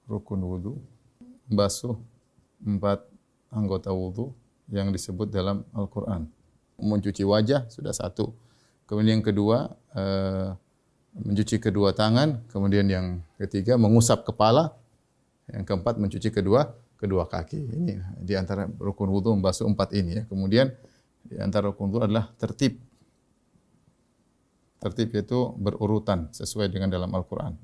rukun wudu, membasuh 4 anggota wudu yang disebut dalam Al-Quran. Mencuci wajah sudah 1. Kemudian yang kedua, mencuci kedua tangan. Kemudian yang ketiga, mengusap kepala. Yang keempat, mencuci kedua kaki. Ini di antara rukun wudu membasuh 4 ini ya. Kemudian di antara rukun wudu adalah tertib. Tertib yaitu berurutan sesuai dengan dalam Al-Quran.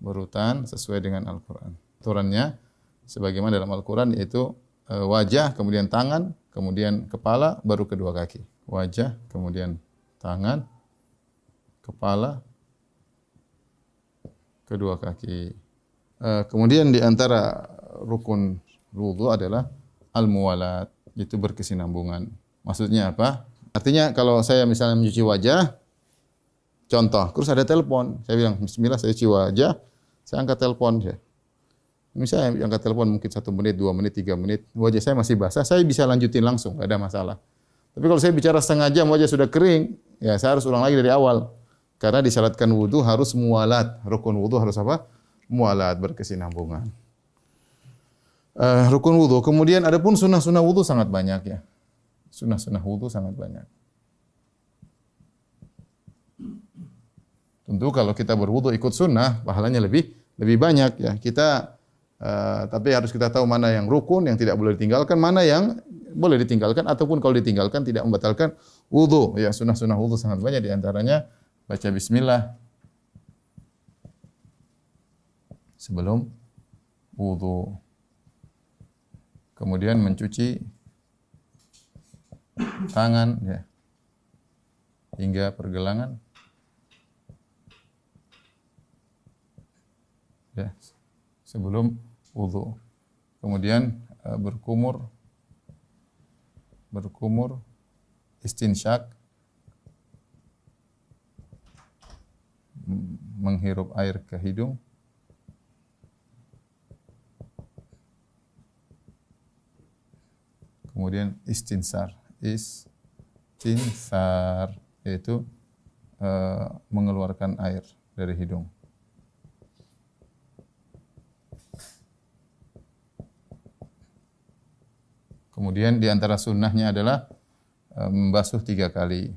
Berurutan sesuai dengan Al-Quran. Aturannya sebagaimana dalam Al-Quran yaitu wajah, kemudian tangan, kemudian kepala, baru kedua kaki. Wajah, kemudian tangan, kepala, kedua kaki. Kemudian di antara rukun wudu adalah al-muwalat, yaitu berkesinambungan. Maksudnya apa? Artinya kalau saya misalnya mencuci wajah, contoh, terus ada telepon, saya bilang bismillah, saya cuci wajah, saya angkat telepon ya. Misalnya angkat telepon mungkin 1 menit, 2 menit, 3 menit, wajah saya masih basah, saya bisa lanjutin langsung, enggak ada masalah. Tapi kalau saya bicara setengah jam wajah sudah kering, ya saya harus ulang lagi dari awal. Karena disyaratkan wudu harus muwalat. Rukun wudu harus apa? Muwalat, berkesinambungan. Rukun wudu. Kemudian adapun sunnah-sunnah wudu sangat banyak ya. Sunnah-sunnah wudu sangat banyak. Tentu kalau kita berwudu ikut sunnah, pahalanya lebih banyak ya. Tapi harus kita tahu mana yang rukun, yang tidak boleh ditinggalkan, mana yang boleh ditinggalkan, ataupun kalau ditinggalkan tidak membatalkan wudu. Ya, sunnah-sunnah wudu sangat banyak, di antaranya baca bismillah sebelum wudu. Kemudian mencuci tangan ya, hingga pergelangan. Ya, sebelum wudu. Kemudian berkumur, istinsyak, menghirup air ke hidung. Kemudian istinsar yaitu mengeluarkan air dari hidung. Kemudian di antara sunnahnya adalah membasuh 3 kali.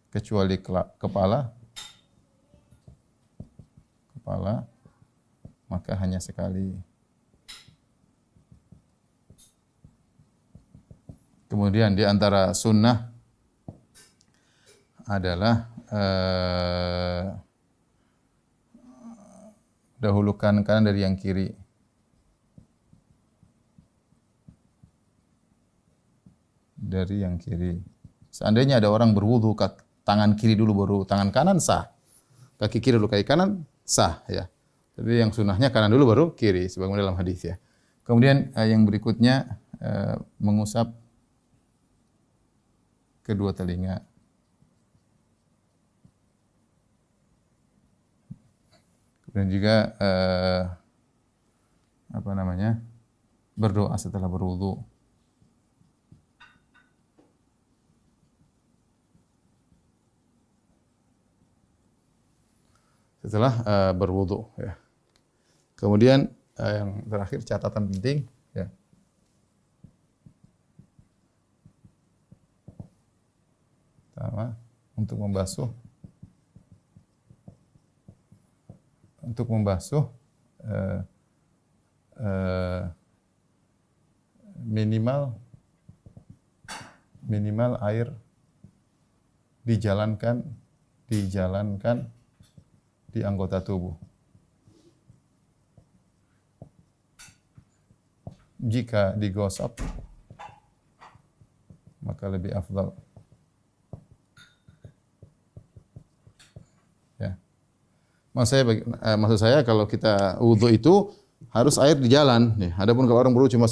Kecuali kepala, maka hanya sekali. Kemudian di antara sunnah adalah dahulukan kanan dari yang kiri. Dari yang kiri. Seandainya ada orang berwudu, tangan kiri dulu baru tangan kanan sah. Kaki kiri dulu kaki kanan sah ya. Tapi yang sunnahnya kanan dulu baru kiri sebagaimana dalam hadis ya. Kemudian yang berikutnya mengusap kedua telinga. Kemudian juga berdoa setelah berwudu. Setelah berwudu ya. Kemudian yang terakhir catatan penting ya. Pertama, untuk membasuh minimal air dijalankan di anggota tubuh. Jika digosok, maka lebih afdal. Ya. Maksud saya kalau kita wudu itu harus air di jalan. Ya. Adapun kalau orang wudu cuma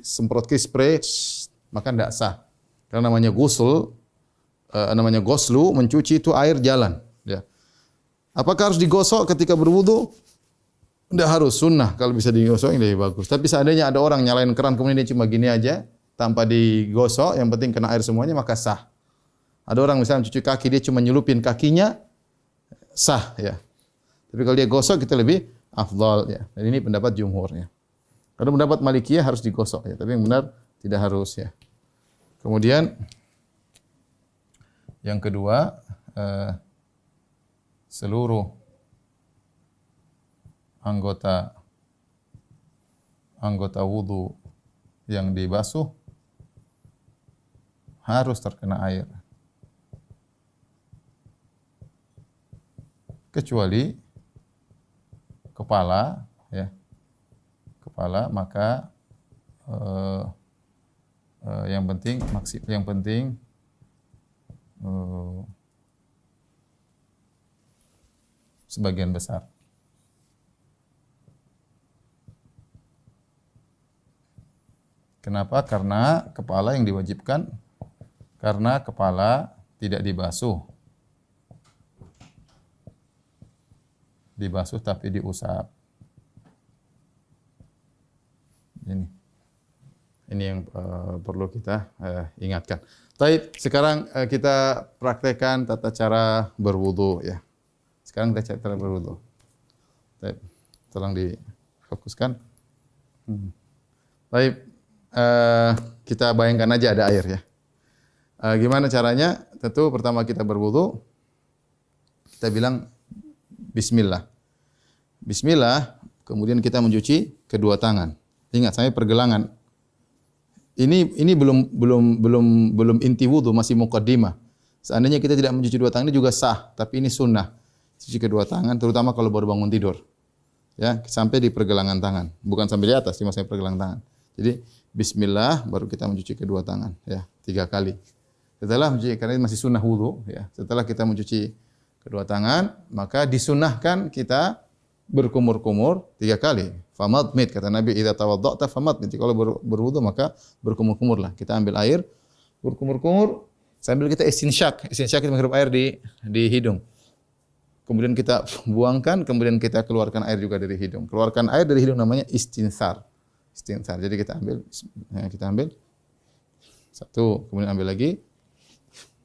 semprot spray, maka tidak sah. Karena namanya ghusl, ghuslu, mencuci itu air jalan. Ya. Apakah harus digosok ketika berwudu? Tidak harus, sunnah. Kalau bisa digosok ini lebih bagus. Tapi seandainya ada orang nyalain keran kemudian dia cuma gini aja tanpa digosok, yang penting kena air semuanya, maka sah. Ada orang misalnya cuci kaki dia cuma nyelupin kakinya, sah ya. Tapi kalau dia gosok kita lebih afdal ya. Dan ini pendapat jumhur ya. Kalau pendapat Malikiyah harus digosok ya, tapi yang benar tidak harus ya. Kemudian yang kedua, seluruh anggota wudu yang dibasuh harus terkena air. Kecuali kepala ya. Kepala maka yang penting sebagian besar. Kenapa? Karena kepala yang diwajibkan, karena kepala tidak dibasuh. Dibasuh tapi diusap. Ini yang perlu kita ingatkan. Baik, sekarang kita praktekkan tata cara berwudu ya. Sekarang kita cara berwudu. Baik, tolong difokuskan. Baik, kita bayangkan aja ada air ya. Gimana caranya? Tentu pertama kita berwudu, kita bilang Bismillah. Bismillah, kemudian kita mencuci kedua tangan. Ingat, sampai pergelangan. Ini belum inti wudu, masih muqaddimah. Seandainya kita tidak mencuci dua tangan ini juga sah, tapi ini sunnah. Cuci kedua tangan, terutama kalau baru bangun tidur. Ya, sampai di pergelangan tangan, bukan sampai di atas, cuma sampai pergelangan tangan. Jadi Bismillah, baru kita mencuci kedua tangan, ya 3 kali. Setelah mencuci, karena ini masih sunnah wudu, ya. Setelah kita mencuci kedua tangan, maka disunnahkan kita berkumur-kumur 3 kali. Famadmid, kata Nabi, idza tawadda'ta famadmid. Kalau berwudu maka berkumur-kumurlah. Kita ambil air, berkumur-kumur sambil kita istinsyak. Istinsyak kita menghirup air di hidung. Kemudian kita buangkan, kemudian kita keluarkan air juga dari hidung. Keluarkan air dari hidung namanya istinsar. Istinsar. Jadi kita ambil 1, kemudian ambil lagi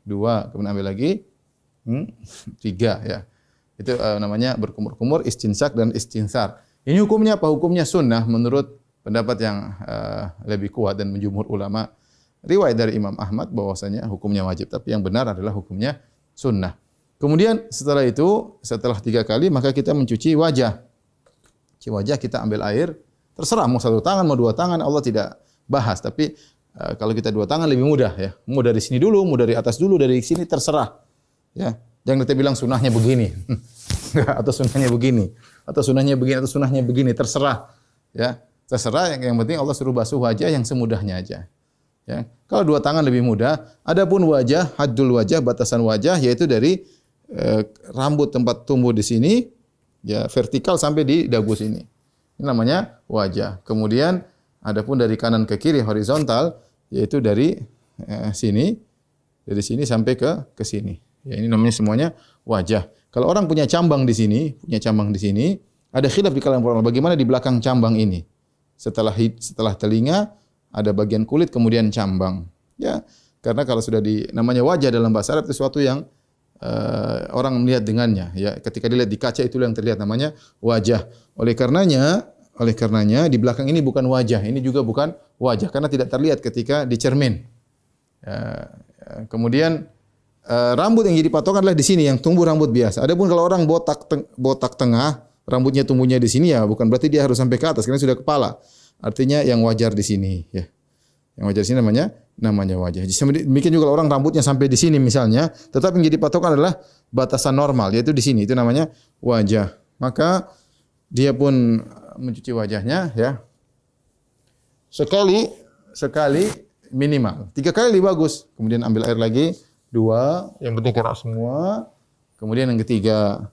2, kemudian ambil lagi 3 ya. Itu namanya berkumur-kumur, istinsak dan istinsar. Ini hukumnya apa? Hukumnya sunnah menurut pendapat yang lebih kuat dan menjumhur ulama. Riwayat dari Imam Ahmad bahwasanya hukumnya wajib, tapi yang benar adalah hukumnya sunnah. Kemudian setelah itu, setelah 3 kali maka kita mencuci wajah. Cuci wajah kita ambil air, terserah mau 1 tangan mau 2 tangan, Allah tidak bahas. Tapi kalau kita 2 tangan lebih mudah ya. Mau dari sini dulu, mau dari atas dulu, dari sini terserah. Ya. Jangan kita bilang sunahnya begini. Atau sunahnya begini. Atau sunahnya begini, atau sunahnya begini. Terserah. Ya. Terserah, yang penting Allah suruh basuh wajah yang semudahnya aja. Ya. Kalau 2 tangan lebih mudah. Adapun wajah, haddul wajah, batasan wajah, yaitu dari rambut tempat tumbuh di sini, ya vertikal sampai di dagu sini. Ini namanya wajah. Kemudian adapun dari kanan ke kiri horizontal, yaitu dari sini sampai ke sini. Ya, ini namanya semuanya wajah. Kalau orang punya cambang di sini, ada khilaf di kalangan ulama bagaimana di belakang cambang ini. Setelah telinga ada bagian kulit kemudian cambang. Ya, karena kalau sudah namanya wajah dalam bahasa Arab itu sesuatu yang orang melihat dengannya. Ya, ketika dilihat di kaca itu yang terlihat namanya wajah. Oleh karenanya di belakang ini bukan wajah, ini juga bukan wajah karena tidak terlihat ketika di cermin. Kemudian rambut yang jadi patokan adalah di sini yang tumbuh rambut biasa. Adapun kalau orang botak tengah, rambutnya tumbuhnya di sini ya bukan berarti dia harus sampai ke atas karena sudah kepala. Artinya yang wajar di sini ya. Yang wajar di sini namanya wajah. Demikian juga orang rambutnya sampai di sini misalnya, tetapi yang jadi patokan adalah batasan normal yaitu di sini. Itu namanya wajah. Maka dia pun mencuci wajahnya ya. Sekali minimal. 3 kali lebih bagus. Kemudian ambil air lagi. 2, yang penting kena semua. Kemudian yang ketiga,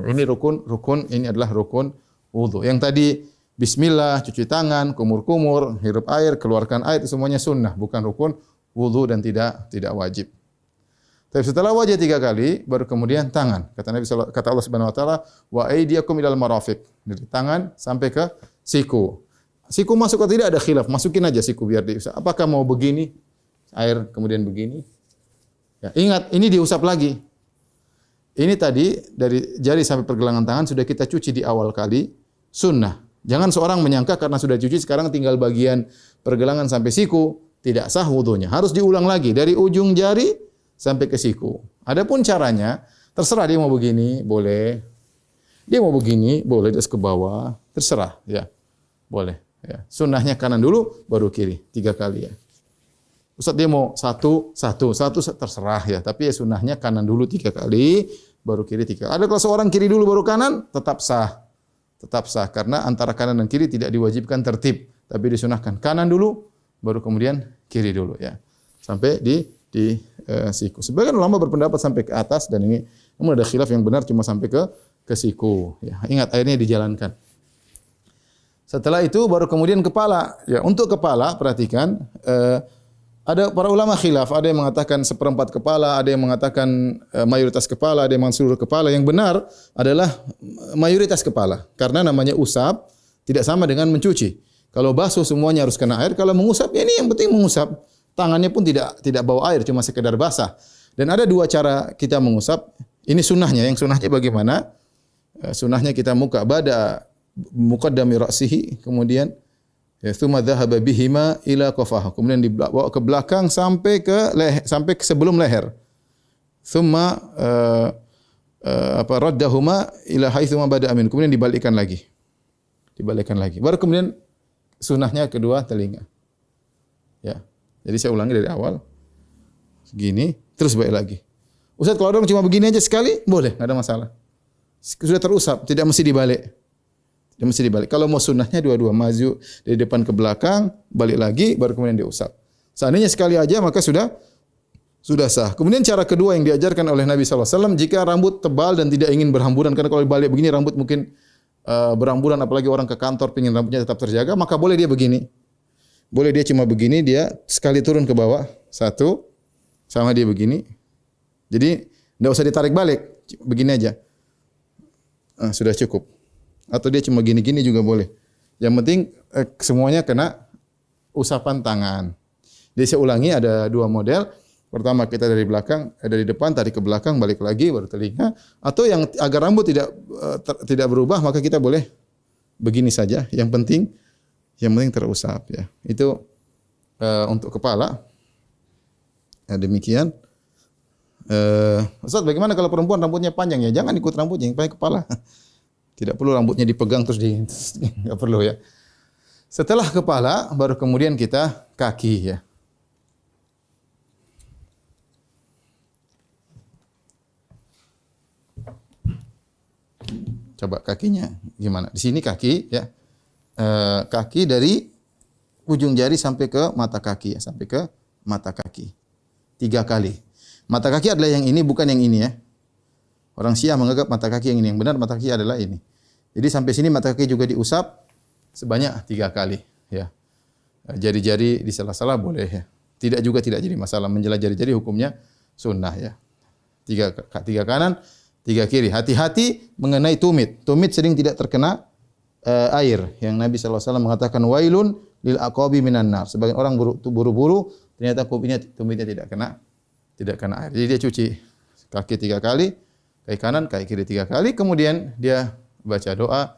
ini rukun ini adalah rukun wudu. Yang tadi Bismillah, cuci tangan, kumur-kumur, hirup air, keluarkan air, itu semuanya sunnah, bukan rukun wudu dan tidak wajib. Tapi setelah wajah 3 kali, baru kemudian tangan. Kata Allah Subhanahu Wa Taala, wa aydiyakum ilal marafiq. Dari tangan sampai ke siku. Siku masuk atau tidak ada khilaf, masukin aja siku biar diusap. Apakah mau begini? Air kemudian begini. Ya, ingat, ini diusap lagi. ini tadi dari jari sampai pergelangan tangan sudah kita cuci di awal kali, sunnah. Jangan seorang menyangka karena sudah cuci sekarang tinggal bagian pergelangan sampai siku, tidak sah wudunya. Harus diulang lagi dari ujung jari sampai ke siku. Adapun caranya, terserah dia mau begini, boleh. Dia mau begini, boleh terus ke bawah, terserah, ya. Boleh, ya. Sunnahnya kanan dulu baru kiri, 3 kali ya. Ustaz dia mau satu terserah ya. Tapi ya sunnahnya kanan dulu 3 kali, baru kiri 3 kali. Ada kalau seorang kiri dulu baru kanan, tetap sah. Tetap sah karena antara kanan dan kiri tidak diwajibkan tertib, tapi disunahkan kanan dulu, baru kemudian kiri dulu ya. Sampai di siku. Sebagian ulama berpendapat sampai ke atas dan ini namun ada khilaf yang benar cuma sampai ke siku. Ya, ingat airnya dijalankan. Setelah itu baru kemudian kepala. Ya, untuk kepala perhatikan ada para ulama khilaf, ada yang mengatakan 1/4 kepala, ada yang mengatakan mayoritas kepala, ada yang mengatakan seluruh kepala. Yang benar adalah mayoritas kepala. Karena namanya usap tidak sama dengan mencuci. Kalau basuh semuanya harus kena air, kalau mengusap ya ini yang penting mengusap. Tangannya pun tidak bawa air, cuma sekedar basah. Dan ada 2 cara kita mengusap. Ini sunnahnya. Yang sunnahnya bagaimana? Sunnahnya kita muqaddami ra'sihi, kemudian tsumma dhahaba bihima ila qafah. Kemudian dibawa ke belakang sampai ke sebelum leher. Tsumma raddahuma ila haitsu ma bada'a min. Kemudian dibalikkan lagi. Baru kemudian sunnahnya kedua telinga. Ya. Jadi saya ulangi dari awal. Segini, terus balik lagi. Ustaz kalau orang cuma begini aja sekali, boleh, enggak ada masalah. Sudah terusap, tidak mesti dibalik. Kalau mau sunnahnya dua-dua, maju dari depan ke belakang, balik lagi, baru kemudian diusap. Seandainya sekali aja maka sudah sah. Kemudian cara kedua yang diajarkan oleh Nabi SAW, jika rambut tebal dan tidak ingin berhamburan, karena kalau balik begini rambut mungkin berhamburan, apalagi orang ke kantor ingin rambutnya tetap terjaga, maka boleh dia begini. Boleh dia cuma begini, dia sekali turun ke bawah, 1, sama dia begini. Jadi tidak usah ditarik balik, begini aja. Sudah cukup. Atau dia cuma gini-gini juga boleh. Yang penting semuanya kena usapan tangan. Jadi saya ulangi ada 2 model. Pertama kita dari belakang, dari depan tarik ke belakang, balik lagi baru telinga. Atau yang agar rambut tidak berubah maka kita boleh begini saja. Yang penting terusap ya. Itu untuk kepala. Demikian. Ustaz, bagaimana kalau perempuan rambutnya panjang ya? Jangan ikut rambutnya, yang paling kepala. Tidak perlu rambutnya dipegang terus enggak perlu ya. Setelah kepala baru kemudian kita kaki ya. Coba kakinya gimana? Di sini kaki ya. Kaki dari ujung jari sampai ke mata kaki ya, sampai ke mata kaki. 3 kali. Mata kaki adalah yang ini, bukan yang ini ya. Orang Syiah menganggap mata kaki yang ini, yang benar mata kaki adalah ini. Jadi sampai sini mata kaki juga diusap sebanyak 3 kali ya. Jari-jari di sela-sela boleh ya. Tidak jadi masalah, menjelat jari-jari hukumnya sunnah ya. 3 kanan, 3 kiri. Hati-hati mengenai tumit. Tumit sering tidak terkena air. Yang Nabi SAW mengatakan wailun lil aqabi minan nar. Sebagian orang buru-buru ternyata tumitnya tidak kena air. Jadi dia cuci kaki 3 kali, kaki kanan, kaki kiri 3 kali, kemudian dia baca doa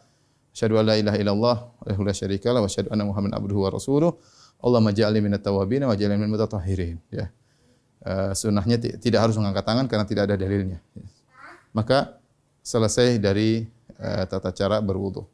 asyhadu an la ilaha illallah wa la syarika lah wa asyhadu anna muhammadan abduhu wa rasuluh. Allahumma ja'alni minat tawwabin wa ja'alni minal mutatahhirin ya. Sunnahnya tidak harus mengangkat tangan karena tidak ada dalilnya. Maka selesai dari tata cara berwudu.